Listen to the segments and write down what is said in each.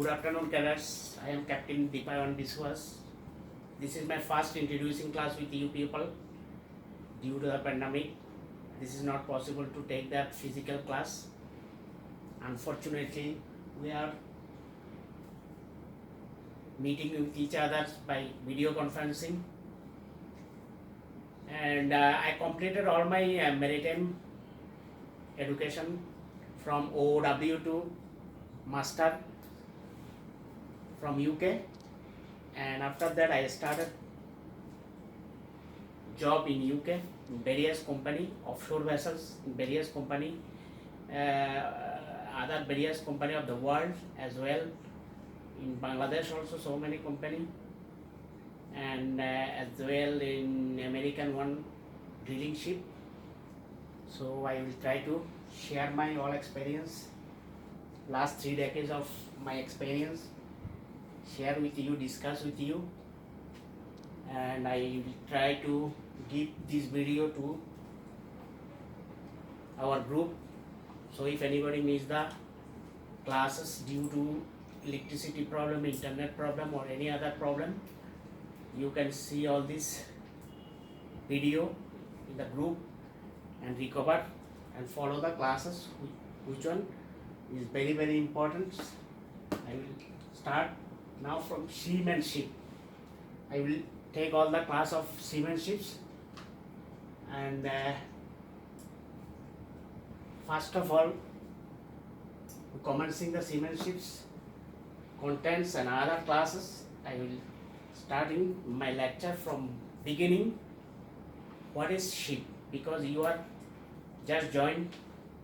Good afternoon, cadets. I am Captain Deepayan Biswas. This is my first introducing class with you people. Due to the pandemic, this is not possible to take that physical class. Unfortunately, we are meeting with each other by video conferencing. And I completed all my maritime education from OW to master from UK, and after that I started job in UK in various company, offshore vessels in various company, other various company of the world as well. In Bangladesh also so many company, and as well in American one drilling ship. So I will try to share my all experience, last 3 decades of my experience, share with you, discuss with you, and I will try to give this video to our group. So if anybody missed the classes due to electricity problem, internet problem or any other problem, you can see all this video in the group and recover and follow the classes. Which one is very very important. I will start now from seamanship. I will take all the class of seamanships, and first of all, commencing the seamanships contents and other classes, I will starting my lecture from beginning. What is ship? Because you are just joined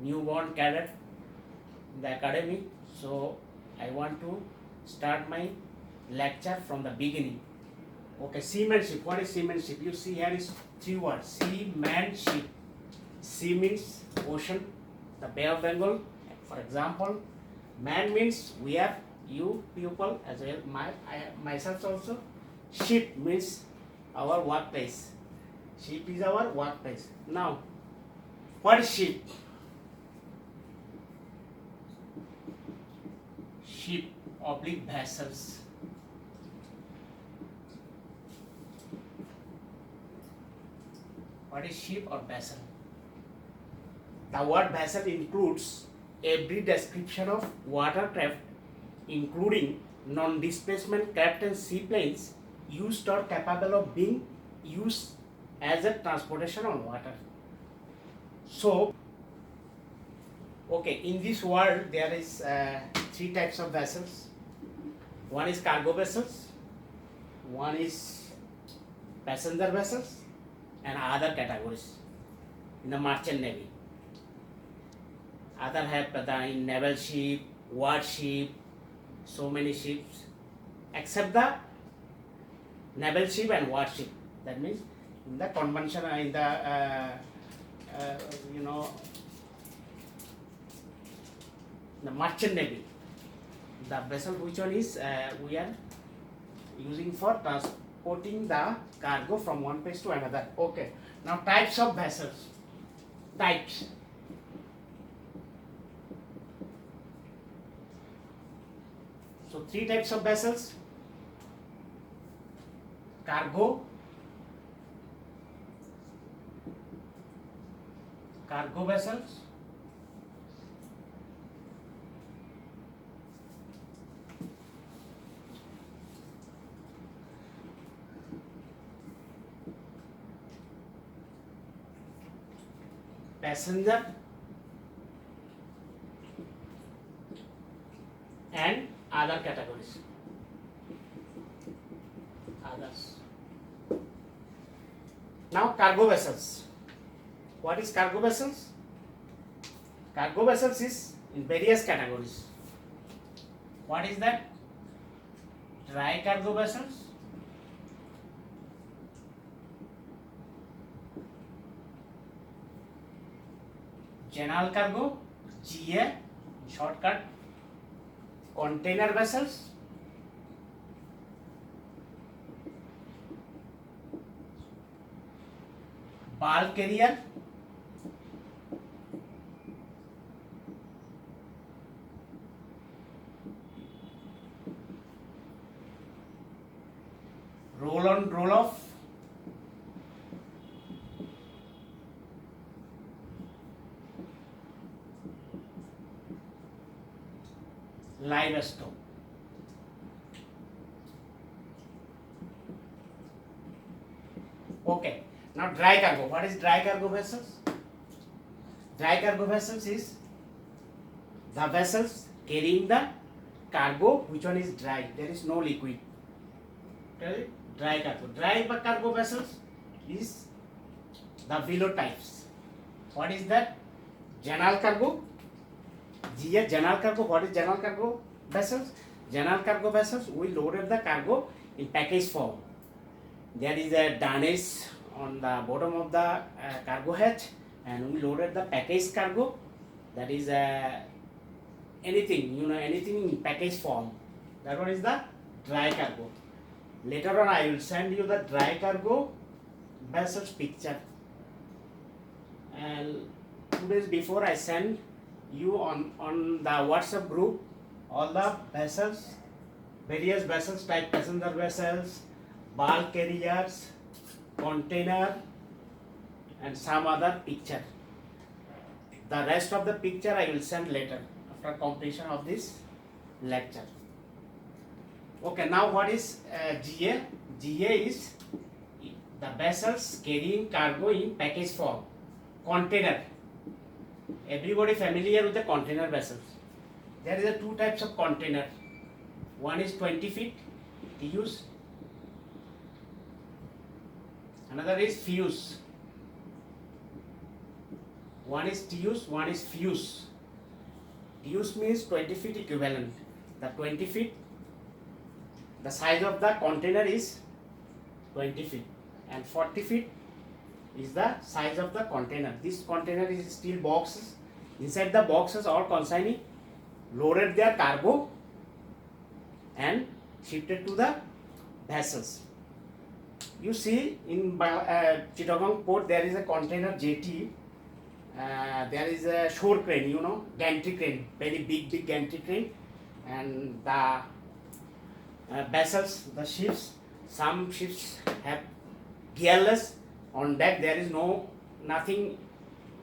newborn cadet in the academy, so I want to start my lecture from the beginning. Okay, seamanship. What is seamanship? You see here is 3 words. Seamanship. Sea means ocean, the Bay of Bengal, for example. Man means we are, you people as well, myself also. Ship means our workplace. Ship is our workplace. Now, what is ship? Ship oblique vessels. What is ship or vessel? The word vessel includes every description of watercraft, including non-displacement craft and seaplanes used or capable of being used as a transportation on water. So, okay, in this world there is 3 types of vessels. One is cargo vessels, one is passenger vessels, and other categories in the merchant navy. Other have in naval ship, warship, so many ships, except the naval ship and warship. That means in the convention, in the the merchant navy, the vessel which one is we are using for transporting the cargo from one place to another. Okay, now types of vessels. Types. So 3 types of vessels: cargo vessels, passenger, and other categories. Others. Now cargo vessels. What is cargo vessels? Cargo vessels is in various categories. What is that? Dry cargo vessels, general cargo, GA, shortcut, container vessels, bulk carrier, roll on, roll off, live stock. Okay, now dry cargo. What is dry cargo vessels? Dry cargo vessels is the vessels carrying the cargo which one is dry, there is no liquid. Okay? Dry cargo. Dry cargo vessels is the below types. What is that? General cargo. General cargo. What is general cargo vessels? General cargo vessels, we loaded the cargo in package form. There is a darnage on the bottom of the cargo hatch, and we loaded the package cargo. That is anything, anything in package form. That one is the dry cargo. Later on, I will send you the dry cargo vessels picture. And 2 days before, I send you on the WhatsApp group all the vessels, various vessels type, passenger vessels, bulk carriers, container, and some other picture. The rest of the picture I will send later after completion of this lecture. Okay, now what is GA? GA is the vessels carrying cargo in package form. Container. Everybody familiar with the container vessels. There is 2 types of container. One is 20 feet TEUs. Another is FEUs. One is TEUs, one is FEUs. TEUs means 20 feet equivalent. The 20 feet, the size of the container is 20 feet, and 40 feet is the size of the container. This container is steel boxes. Inside the boxes, all consignee loaded their cargo and shifted to the vessels. You see in Chittagong port there is a container jetty. There is a shore crane, gantry crane, very big gantry crane, and the vessels, the ships, some ships have gearless. On deck there is nothing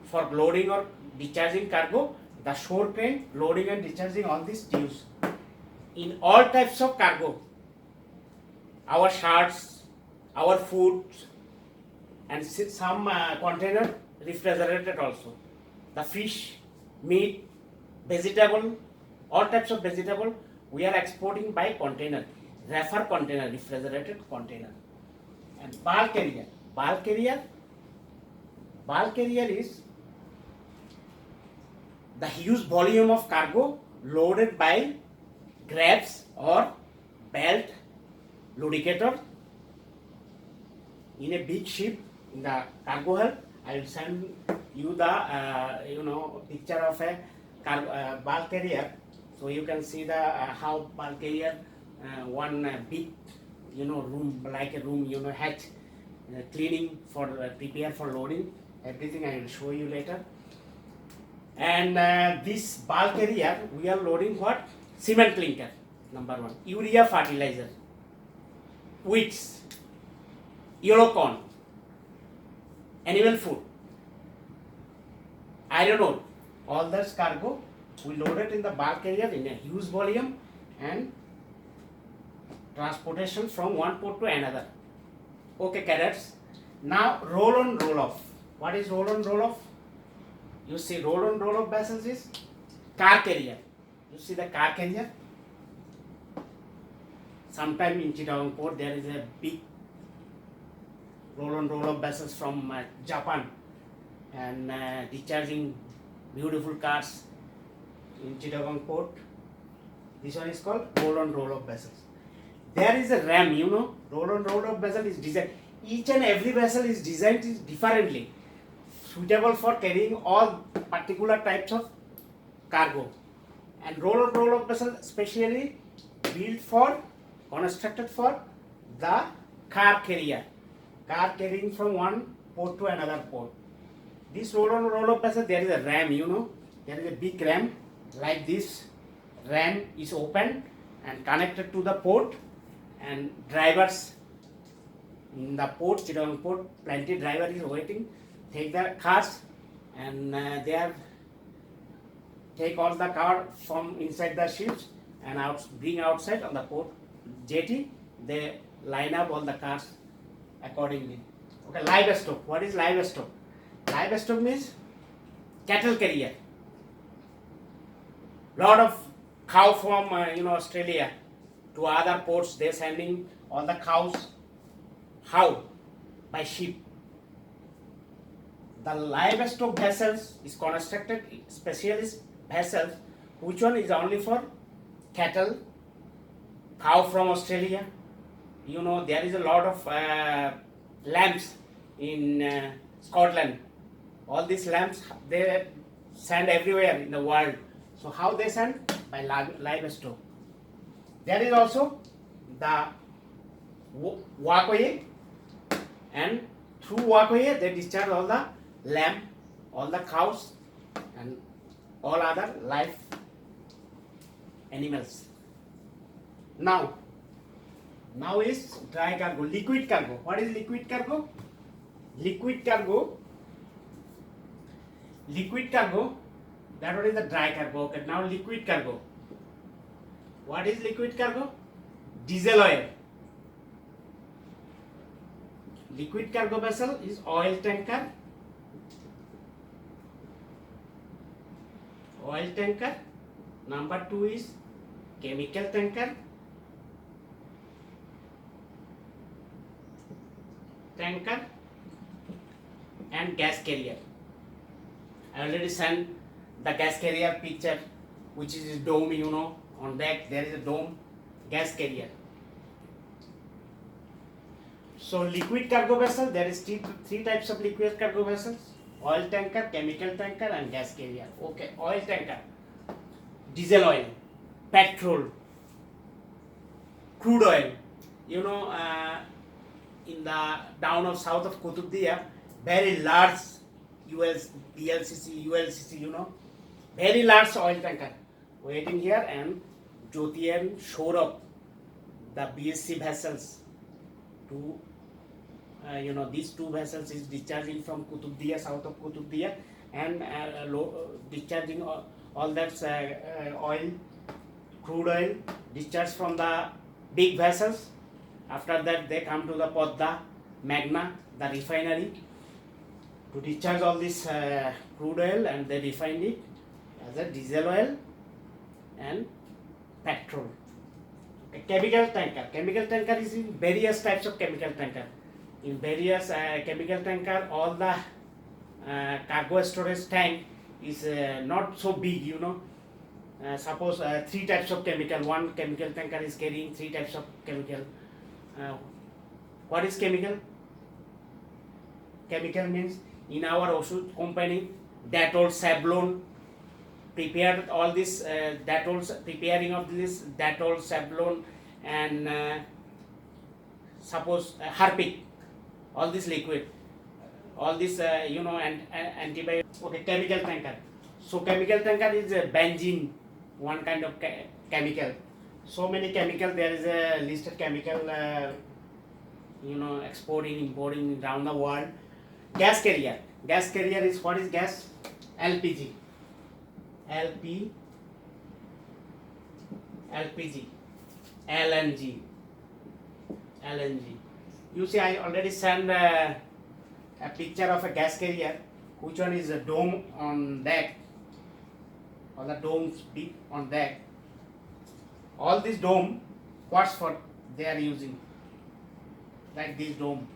for loading or discharging cargo. The shore crane loading and discharging all these TEUs. In all types of cargo, our shirts, our food, and some container refrigerated also. The fish, meat, vegetable, all types of vegetable we are exporting by container, reefer container, refrigerated container. And bulk carrier. Bulk carrier is the huge volume of cargo loaded by grabs or belt lubricator in a big ship in the cargo hold. I will send you the picture of a bulk carrier, so you can see the how bulk carrier one big room, like a room, hatch, cleaning for prepare for loading. Everything I will show you later. And this bulk carrier we are loading what? Cement clinker, number 1, urea fertilizer, wheats, yellow corn, animal food, iron ore. All this cargo we loaded in the bulk carrier in a huge volume and transportation from one port to another. Okay, cadets. Now roll on, roll off. What is roll on, roll off? You see, roll on, roll off vessels is car carrier. You see the car carrier. Sometime in Chittagong port there is a big roll on, roll off vessels from Japan and discharging beautiful cars in Chittagong port. This one is called roll on, roll off vessels. There is a ram, roll on, roll off vessel is designed. Each and every vessel is designed differently, suitable for carrying all particular types of cargo. And roll on, roll off vessel specially constructed for the car carrier, car carrying from one port to another port. This roll on, roll off vessel, there is a ram, there is a big ram like this. Ram is open and connected to the port, and drivers in the port, Chittagong port, plenty driver is waiting, take the cars, and they are take all the car from inside the ships and bring outside on the port jetty. They line up all the cars accordingly. Okay, livestock. What is livestock? Livestock means cattle carrier. Lot of cow from Australia to other ports. They sending all the cows. How? By ship. The livestock vessels is constructed specialist vessels. Which one is only for cattle, cow from Australia. There is a lot of lambs in Scotland. All these lambs they send everywhere in the world. So how they send? By livestock. There is also the walkway, and through walkway they discharge all the lamb, all the cows, and all other live animals. Now is dry cargo, liquid cargo. What is liquid cargo? Liquid cargo, that one is the dry cargo. Okay, now liquid cargo. What is liquid cargo? Diesel oil. Liquid cargo vessel is oil tanker. Oil tanker. Number 2 is chemical tanker. And gas carrier. I already sent the gas carrier picture, which is a dome, on deck there is a dome, gas carrier. So liquid cargo vessel, there is three types of liquid cargo vessels: oil tanker, chemical tanker, and gas carrier. Okay, oil tanker, diesel oil, petrol, crude oil. In the down of south of Qutubdiya, very large ULCC, very large oil tanker waiting here, and Jyoti and Saurabh, the BSC vessels, these two vessels is discharging from Qutubdiya, south of Qutubdiya, and discharging all that oil, crude oil, discharged from the big vessels. After that, they come to the Podda, Magna, the refinery, to discharge all this crude oil, and they refine it as a diesel oil and petrol. A chemical tanker. Chemical tanker is in various types of chemical tanker. In various chemical tanker, all the cargo storage tank is not so big, suppose 3 types of chemical. One chemical tanker is carrying 3 types of chemical. What is chemical? Chemical means in our Oshud company, Dettol, Savlon, prepared all this preparing of this Dettol, Savlon, and suppose Harpic, all this liquid, all this and antibiotic. Okay, chemical tanker. So chemical tanker is a benzene, one kind of chemical. So many chemical, there is a listed chemical, exporting, importing around the world. Gas carrier. Gas carrier is, what is gas? LPG. LPG. LNG. You see, I already sent a picture of a gas carrier. Which one is a dome on deck? All the domes big on deck. All this dome, what's for they are using? Like this dome.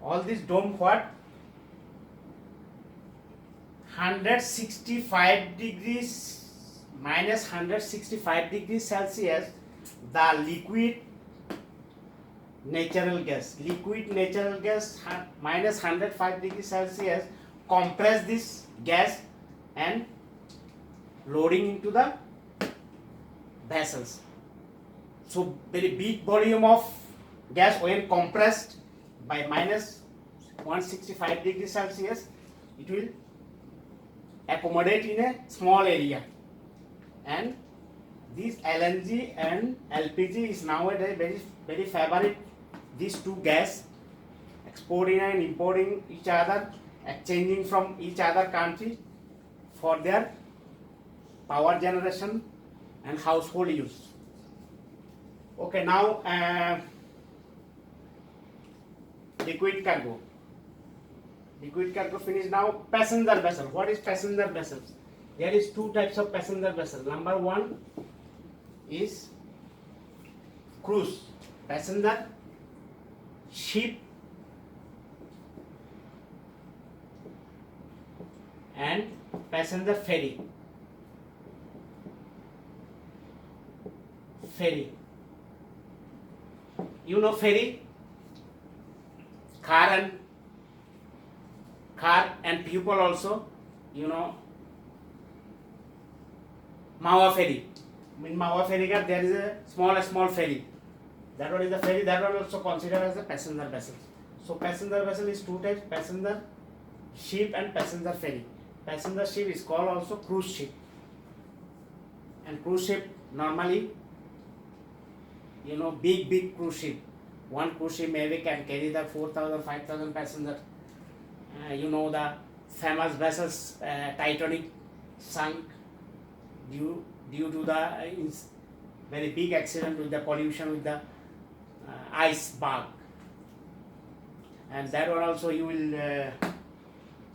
All this dome, what? 165 degrees, minus 165 degrees Celsius, the liquid natural gas, minus 105 degrees Celsius, compress this gas and loading into the vessels. So very big volume of gas, when compressed by minus 165 degrees Celsius, it will accommodate in a small area, and This LNG and LPG is nowadays very favorite. These two gas exporting and importing each other, exchanging from each other country for their power generation and household use. Okay, now liquid cargo. Liquid cargo finished. Now passenger vessel. What is passenger vessels? There is two types of passenger vessel. Number one is cruise passenger ship and passenger ferry. Ferry. You know ferry? Car and people also. You know Mawa ferry. In Mawa ferry there is a small ferry. That one is the ferry. That one also considered as a passenger vessel. So passenger vessel is two types: passenger ship and passenger ferry. Passenger ship is called also cruise ship. And cruise ship normally, you know, big cruise ship. One cruise ship maybe can carry the 4,000, 5,000 passengers. You know the famous vessels Titanic sunk due to the very big accident with the pollution with the iceberg. And that one also you will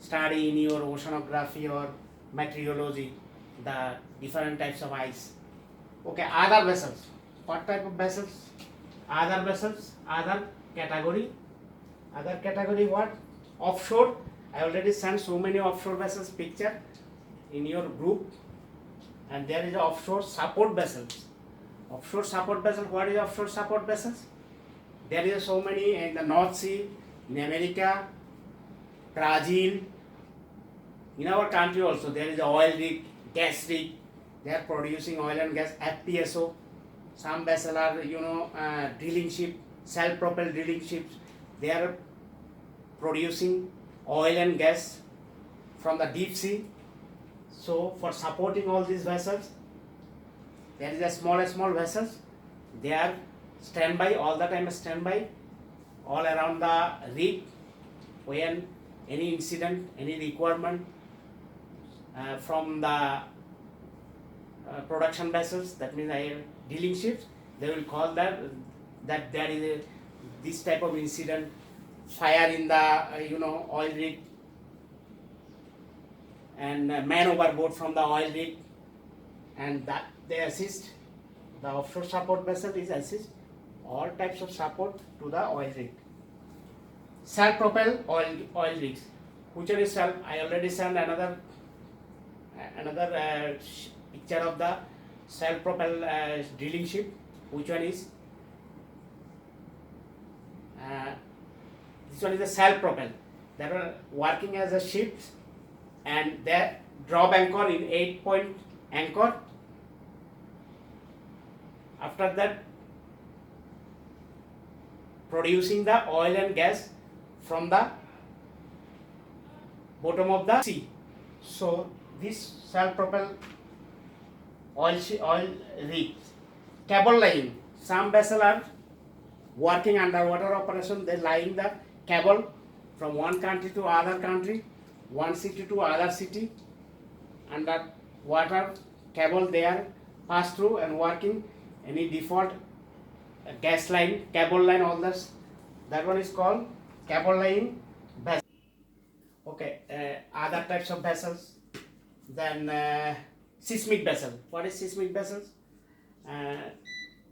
study in your oceanography or meteorology, the different types of ice. Okay, other vessels. What type of vessels? Other vessels, other category. Other category what? Offshore. I already sent so many offshore vessels picture in your group. And there is offshore support vessels. Offshore support vessel. What is offshore support vessels? There is so many in the North Sea, in America, Brazil. In our country also there is oil rig, gas rig. They are producing oil and gas. FPSO. Some vessels are, you know, drilling ship, self-propelled drilling ships. They are producing oil and gas from the deep sea. So for supporting all these vessels, there is a small vessels. They are standby all the time, standby all around the rig. When any incident, any requirement from the production vessels, that means drilling ships, they will call that there is this type of incident, fire in the you know oil rig, and man overboard from the oil rig, and that they assist. The offshore support vessel is assist all types of support to the oil rig. Self-propelled oil rigs. Which one is self? I already sent another picture of the self-propelled drilling ship. Which one is? This one is a self-propelled. They are working as a ship, and they drop anchor in 8-point anchor. After that, producing the oil and gas from the bottom of the sea. So this self-propelled oil rig. Cable laying. Some vessels are working underwater operation. They laying the cable from one country to other country, one city to other city. Under water cable they are pass through and working. Any default gas line, cable line, all this. That one is called cable laying vessel. Okay, other types of vessels. Then seismic vessel. What is seismic vessels?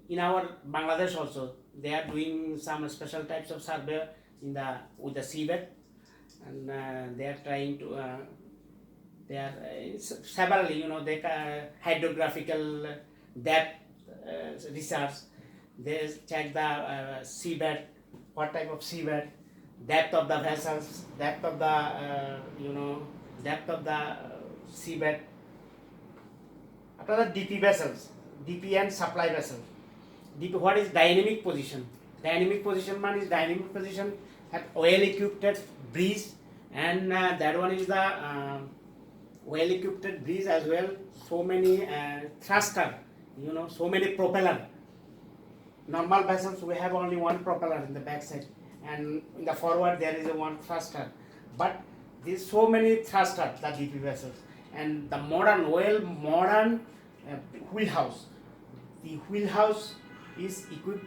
In our Bangladesh also, they are doing some special types of survey with the seabed, and they are trying to. They are severally, you know, they hydrographical depth research. They check the seabed, what type of seabed, depth of the vessels, depth of the depth of the seabed. After the DP vessels, DP and supply vessel. DP, what is dynamic position? Dynamic position man is dynamic position at well equipped bridge, and that one is the well equipped bridge as well. So many thruster you know, so many propeller. Normal vessels we have only one propeller in the back side, and in the forward there is a one thruster. But there's so many thruster the DP vessels, and the modern modern wheelhouse. The wheelhouse is equipped